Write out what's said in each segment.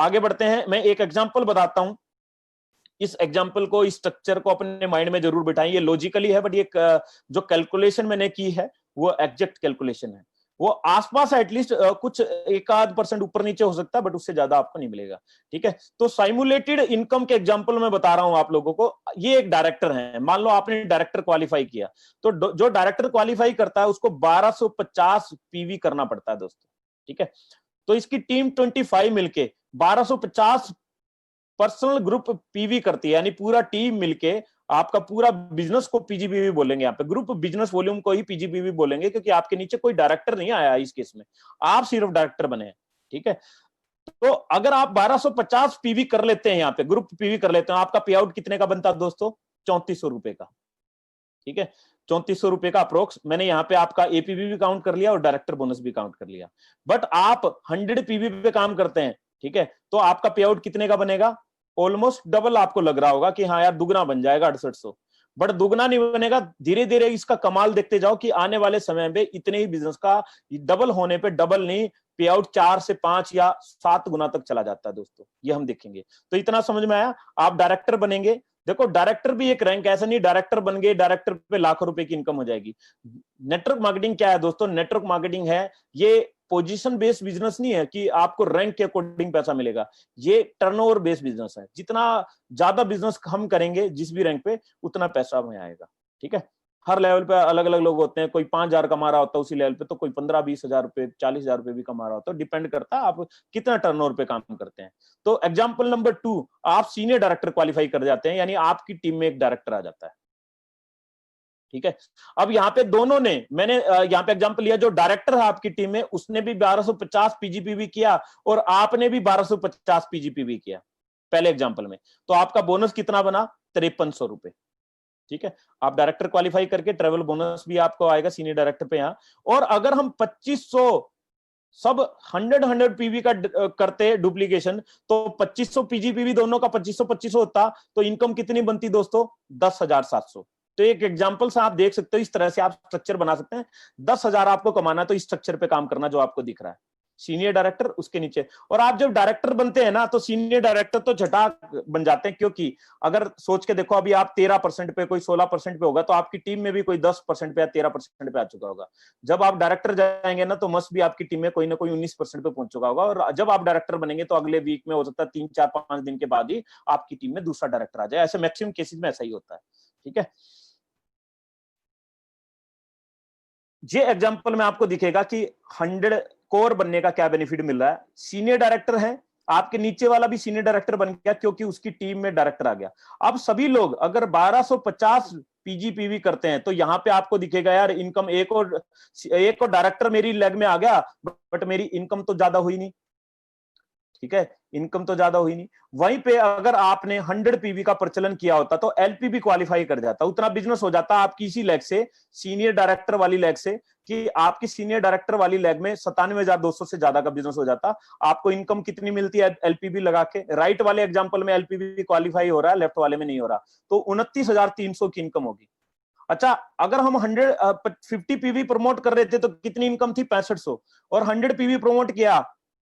आगे बढ़ते हैं, मैं एक एग्जांपल बताता हूं। इस एग्जांपल को, इस स्ट्रक्चर को अपने माइंड में जरूर बिठाएं। ये लॉजिकली है, बट ये जो कैलकुलेशन मैंने की है वो एग्जैक्ट कैलकुलेशन है। वो आसपास एटलीस्ट कुछ एक आध % ऊपर नीचे हो सकता है, बट उससे ज्यादा आपको नहीं मिलेगा। ठीक है, तो साइमुलेटेड इनकम के एग्जांपल में बता रहा हूं आप लोगों को। ये एक डायरेक्टर है, मान लो आपने डायरेक्टर क्वालिफाई किया, तो जो डायरेक्टर क्वालिफाई करता है उसको 1250 पीवी करना पड़ता है दोस्तों। ठीक है, तो इसकी टीम 25 मिलके 1250 पर्सनल ग्रुप पीवी करती है, यानी पूरा टीम मिलके आपका पूरा बिजनेस को पीजीपीवी बोलेंगे। यहाँ पे ग्रुप बिजनेस वॉल्यूम को ही पीजीपीवी बोलेंगे, क्योंकि आपके नीचे कोई डायरेक्टर नहीं आया इस केस में, आप सिर्फ डायरेक्टर बने हैं। ठीक है, तो अगर आप 1250 पीवी कर लेते हैं, यहाँ पे ग्रुप पीवी कर लेते हैं, आपका पे आउट कितने का बनता है दोस्तों? 3400 रुपए का। ठीक है, 3400 रुपए का अप्रोक्स। मैंने यहाँ पे आपका एपीवी भी काउंट कर लिया और डायरेक्टर बोनस भी काउंट कर लिया। बट आप 100 पीवी पे काम करते हैं, ठीक है, तो आपका पे आउट कितने का बनेगा? ऑलमोस्ट डबल आपको लग रहा होगा कि हाँ यार दुगना बन जाएगा 6800। बट दुगना नहीं बनेगा, धीरे धीरे इसका कमाल देखते जाओ कि आने वाले समय में इतने ही बिजनेस का डबल होने पे, डबल नहीं, पे आउट 4 से 5 या 7 गुना तक चला जाता है दोस्तों। ये हम देखेंगे। तो इतना समझ में आया? आप डायरेक्टर बनेंगे, देखो डायरेक्टर भी एक रैंक, ऐसा नहीं डायरेक्टर बन गए डायरेक्टर पे लाखों रुपए की इनकम हो जाएगी। नेटवर्क मार्केटिंग क्या है दोस्तों? नेटवर्क मार्केटिंग है, ये पोजीशन बेस्ड बिजनेस नहीं है कि आपको रैंक के अकॉर्डिंग पैसा मिलेगा। ये टर्नओवर बेस्ड बिजनेस है। जितना ज्यादा बिजनेस हम करेंगे जिस भी रैंक पे, उतना पैसा हमें आएगा। ठीक है, हर लेवल पे अलग अलग लोग होते हैं, कोई 5000 कमा रहा होता है उसी लेवल पे, तो कोई 15-20 हजार रुपए, 40,000 रुपए भी कमा रहा होता है। डिपेंड करता है आप कितना टर्नओवर पे काम करते हैं। तो एग्जाम्पल नंबर 2, आप सीनियर डायरेक्टर क्वालिफाई कर जाते हैं, यानी आपकी टीम में एक डायरेक्टर आ जाता है। ठीक है, अब यहाँ पे दोनों ने, मैंने यहाँ पे एग्जांपल लिया, जो डायरेक्टर है आपकी टीम में उसने भी 1250 पीजीपीवी किया और आपने भी 1250 पीजीपीवी किया पहले एग्जांपल में, तो आपका बोनस कितना बना? 5300 रुपए। ठीक है, आप डायरेक्टर क्वालिफाई करके ट्रेवल बोनस भी आपको आएगा सीनियर डायरेक्टर पे यहाँ। और अगर हम 2500 सब 100 पीवी का करते डुप्लीकेशन, तो 2500 पीजीपीवी दोनों का 2500 होता, तो इनकम कितनी बनती दोस्तों? 10,700। तो एक एग्जांपल से आप देख सकते हो, इस तरह से आप स्ट्रक्चर बना सकते हैं। 10,000 आपको कमाना है तो इस स्ट्रक्चर पे काम करना जो आपको दिख रहा है, सीनियर डायरेक्टर उसके नीचे। और आप जब डायरेक्टर बनते हैं ना, तो सीनियर डायरेक्टर तो झटाक बन जाते हैं, क्योंकि अगर सोच के देखो, अभी आप 13% पे, कोई 16% पे होगा, तो आपकी टीम में भी कोई 10% पे या 13% पे आ चुका होगा। जब आप डायरेक्टर जाएंगे ना, तो मस्ट भी आपकी टीम में कोई ना कोई 19% पे पहुंच चुका होगा। और जब आप डायरेक्टर बनेंगे तो अगले वीक में हो सकता है 3-4-5 दिन के बाद ही आपकी टीम में दूसरा डायरेक्टर आ जाए। ऐसे मैक्सिमम केसेस में ऐसा ही होता है। ठीक है, ये एग्जांपल में आपको दिखेगा कि 100 कोर बनने का क्या बेनिफिट मिल रहा है। सीनियर डायरेक्टर है, आपके नीचे वाला भी सीनियर डायरेक्टर बन गया क्योंकि उसकी टीम में डायरेक्टर आ गया। अब सभी लोग अगर 1250 पीजीपीवी करते हैं, तो यहां पे आपको दिखेगा यार इनकम, एक और डायरेक्टर मेरी लेग में आ गया, बट मेरी इनकम तो ज्यादा हुई नहीं। ठीक है, इनकम तो ज्यादा हुई नहीं। वहीं पे अगर आपने 100 पीवी का प्रचलन किया होता, तो एलपीबी क्वालिफाई कर जाता, उतना बिजनेस हो जाता आपकी इसी लेग से, सीनियर डायरेक्टर वाली लेग से, कि आपकी सीनियर डायरेक्टर वाली लेग में 97,200 से ज्यादा का बिजनेस हो जाता। आपको इनकम कितनी मिलती है एलपीबी लगा के? राइट वाले एग्जाम्पल में एलपीबी क्वालिफाई हो रहा है, लेफ्ट वाले में नहीं हो रहा, तो 29,300 की इनकम होगी। अच्छा, अगर हम 50 पीवी प्रमोट कर रहे थे तो कितनी इनकम थी? 6500। और 100 पीवी प्रमोट किया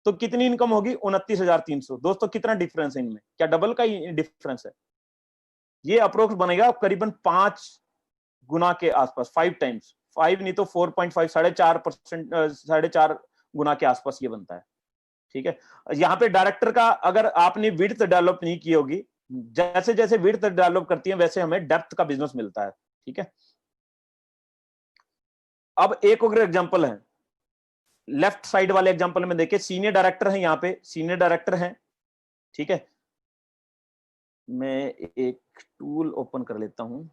तो कितनी इनकम होगी? 29,300। दोस्तों कितना डिफरेंस है इनमें? क्या डबल का ही डिफरेंस है? ये अप्रोक्स बनेगा करीबन 5 गुना के आसपास, 5 टाइम्स, 5 नहीं तो 4.5, 4.5%, 4.5 गुना के आसपास ये बनता है। ठीक है, यहाँ पे डायरेक्टर का अगर आपने विड्थ डेवलप नहीं की होगी, जैसे जैसे विड्थ डेवलप करती है वैसे हमें डेप्थ का बिजनेस मिलता है। ठीक है, अब एक और एग्जांपल है, लेफ्ट साइड वाले एग्जांपल में देखिए, सीनियर डायरेक्टर है, यहाँ पे सीनियर डायरेक्टर है। ठीक है, मैं एक टूल ओपन कर लेता हूं।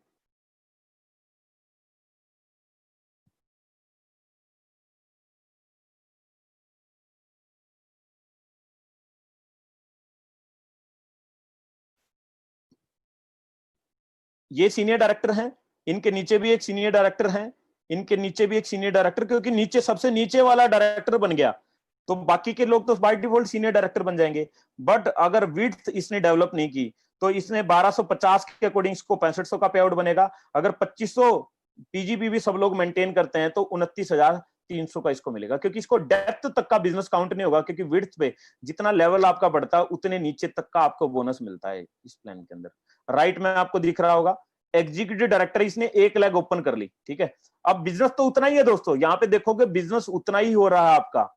ये सीनियर डायरेक्टर हैं, इनके नीचे भी एक सीनियर डायरेक्टर है, इनके नीचे भी एक सीनियर डायरेक्टर, क्योंकि नीचे सबसे नीचे वाला डायरेक्टर बन गया तो बाकी के लोग तो बाय डिफॉल्ट सीनियर डायरेक्टर बन जाएंगे। बट अगर विड्थ इसने डेवलप नहीं की, तो इसने 1250 के अकॉर्डिंग इसको 6500 का पे आउट बनेगा। अगर 2500 पीजीपी भी सब लोग मेंटेन करते हैं तो 29,000 300 का इसको मिलेगा, क्योंकि इसको डेप्थ तक का बिजनेस काउंट नहीं होगा, क्योंकि विड्थ पे जितना लेवल आपका बढ़ता है उतने नीचे तक का आपको बोनस मिलता है इस प्लान के अंदर। राइट में आपको दिख रहा होगा एग्जीक्यूटिव डायरेक्टर, इसने 1 लाख ओपन कर ली, ठीक है। अब बिजनेस तो उतना ही है दोस्तों, यहाँ पे देखोगे बिजनेस उतना ही हो रहा है आपका,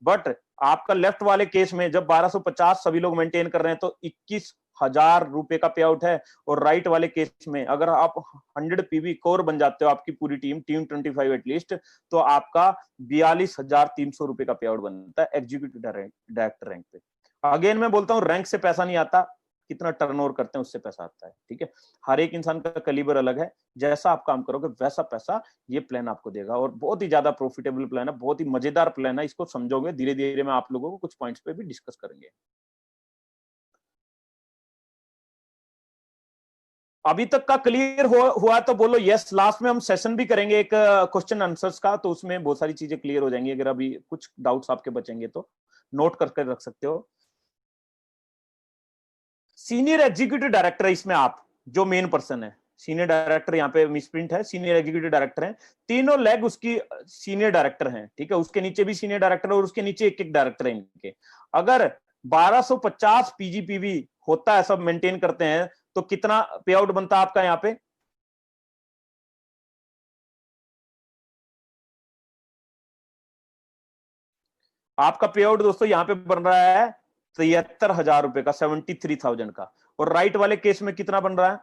बट आपका लेफ्ट वाले केस में जब 1250 सभी लोग मेंटेन कर रहे हैं तो 21,000 रुपए का पे आउट है, और राइट वाले केस में अगर आप 100 पीवी कोर बन जाते हो, आपकी पूरी टीम 25 एटलीस्ट, तो आपका 42,300 रुपए का पे आउट बनता है एग्जीक्यूटिव डायरेक्टर रैंक पे। अगेन मैं बोलता हूँ रैंक से पैसा नहीं आता, कितना टर्नओवर करते हैं उससे पैसा आता है, ठीक है। हर एक इंसान का कलीबर अलग है, जैसा आप काम करोगे वैसा पैसा ये प्लान आपको देगा, और बहुत ही ज्यादा प्रॉफिटेबल प्लान है, बहुत ही मजेदार प्लान है। इसको समझोगे धीरे धीरे मैं आप लोगों को कुछ पॉइंट्स पे भी डिस्कस करेंगे। अभी तक का क्लियर हुआ तो बोलो यस। लास्ट में हम सेशन भी करेंगे एक क्वेश्चन आंसर्स का, तो उसमें बहुत सारी चीजें क्लियर हो जाएंगी। अगर अभी कुछ डाउट्स आपके बचेंगे तो नोट करके रख सकते हो। सीनियर एग्जीक्यूटिव डायरेक्टर है इसमें, आप जो मेन पर्सन है सीनियर डायरेक्टर, यहाँ पे मिसप्रिंट है, सीनियर एग्जीक्यूटिव डायरेक्टर है, तीनों लेग उसकी सीनियर डायरेक्टर हैं, ठीक है। उसके नीचे भी सीनियर डायरेक्टर और उसके नीचे एक एक डायरेक्टर है इनके। अगर 1250 पीजीपीवी होता है, सब मेंटेन करते हैं, तो कितना पे आउट बनता है आपका यहाँ पे? आपका पे आउट दोस्तों यहाँ पे बन रहा है 73,000 रुपए का, 73,000 का। और राइट वाले केस में कितना बन रहा है?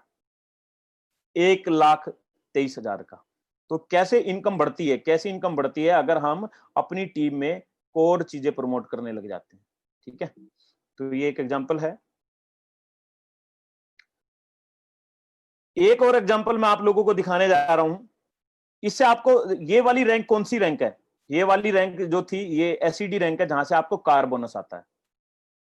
1,23,000 का। तो कैसे इनकम बढ़ती है, कैसे इनकम बढ़ती है अगर हम अपनी टीम में कोर चीजें प्रमोट करने लग जाते हैं, ठीक है। तो ये एक एग्जांपल है। एक और एग्जांपल मैं आप लोगों को दिखाने जा रहा हूं। इससे आपको ये वाली रैंक कौन सी रैंक है? ये वाली रैंक जो थी ये एसईडी रैंक है, जहां से आपको कार बोनस आता है,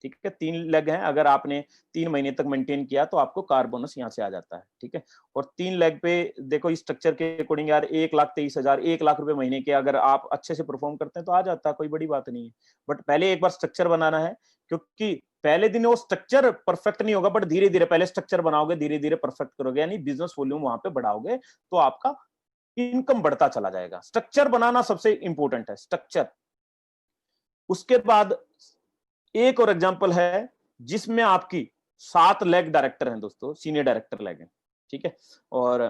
ठीक है। 3 लेग हैं, अगर आपने 3 महीने तक मेंटेन किया तो आपको कार बोनस यहां से आ जाता है, ठीक है। और 3 लेग पे देखो स्ट्रक्चर के अकॉर्डिंग यार 1,23,000, 1 लाख रुपए महीने के अगर आप अच्छे से परफॉर्म करते हैं तो आ जाता है, कोई बड़ी बात नहीं है। बट पहले एक बार स्ट्रक्चर बनाना है, क्योंकि पहले दिन वो स्ट्रक्चर परफेक्ट नहीं होगा, बट धीरे धीरे पहले स्ट्रक्चर बनाओगे, धीरे धीरे परफेक्ट करोगे, यानी बिजनेस वॉल्यूम वहां पे बढ़ाओगे तो आपका इनकम बढ़ता चला जाएगा। स्ट्रक्चर बनाना सबसे इंपॉर्टेंट है, स्ट्रक्चर। उसके बाद एक और एग्जांपल है जिसमें आपकी 7 लेग डायरेक्टर हैं दोस्तों, सीनियर डायरेक्टर लेग हैं, ठीक है। और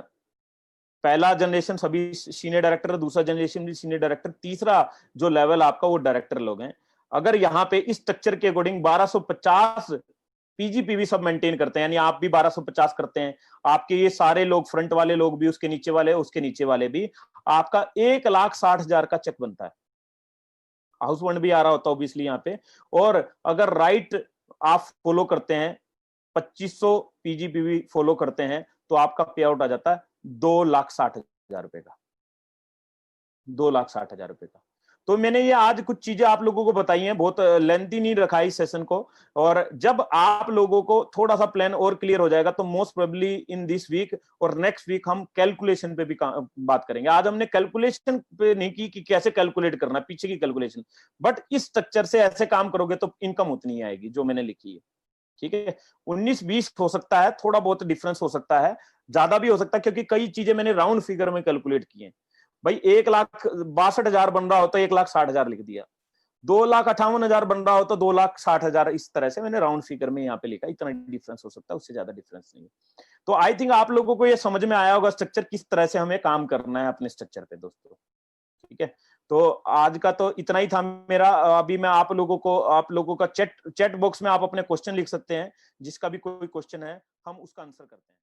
पहला जनरेशन सभी सीनियर डायरेक्टर है, दूसरा जनरेशन भी सीनियर डायरेक्टर, तीसरा जो लेवल आपका वो डायरेक्टर लोग हैं। अगर यहाँ पे इस स्ट्रक्चर के अकॉर्डिंग 1250 पीजीपीवी सब मेंटेन करते हैं, यानी आप भी 1250 करते हैं, आपके ये सारे लोग फ्रंट वाले लोग भी, उसके नीचे वाले, उसके नीचे वाले भी, आपका 1,60,000 का चेक बनता है। हाउस फंड भी आ रहा होता है ऑब्वियसली यहाँ पे। और अगर राइट आप फॉलो करते हैं, 2500 पीजीपीवी फॉलो करते हैं, तो आपका पे आउट आ जाता है 2,60,000 रुपए का, 2,60,000 रुपए का। तो मैंने ये आज कुछ चीजें आप लोगों को बताई हैं, बहुत लेंथी नहीं रखा इस सेशन को। और जब आप लोगों को थोड़ा सा प्लान और क्लियर हो जाएगा तो most probably in this week और नेक्स्ट वीक हम कैलकुलेशन पे भी बात करेंगे। आज हमने कैलकुलेशन पे नहीं की कि कैसे कैलकुलेट करना, पीछे की कैलकुलेशन, बट इस स्ट्रक्चर से ऐसे काम करोगे तो इनकम उतनी आएगी जो मैंने लिखी है, ठीक है। 19-20 हो सकता है, थोड़ा बहुत डिफरेंस हो सकता है, ज्यादा भी हो सकता है, क्योंकि कई चीजें मैंने राउंड फिगर में कैलकुलेट की है। भाई 1,62,000 बन रहा हो तो 1,60,000 लिख दिया, 2,58,000 बन रहा हो तो 2,60,000, इस तरह से मैंने राउंड फिगर में यहाँ पे लिखा। इतना डिफरेंस हो सकता है, उससे ज्यादा डिफरेंस नहीं है। तो आई थिंक आप लोगों को ये समझ में आया होगा स्ट्रक्चर किस तरह से हमें काम करना है अपने स्ट्रक्चर पे दोस्तों, ठीक है। तो आज का तो इतना ही था मेरा। अभी मैं आप लोगों का चैट बॉक्स में आप अपने क्वेश्चन लिख सकते हैं, जिसका भी कोई क्वेश्चन है हम उसका आंसर करते हैं।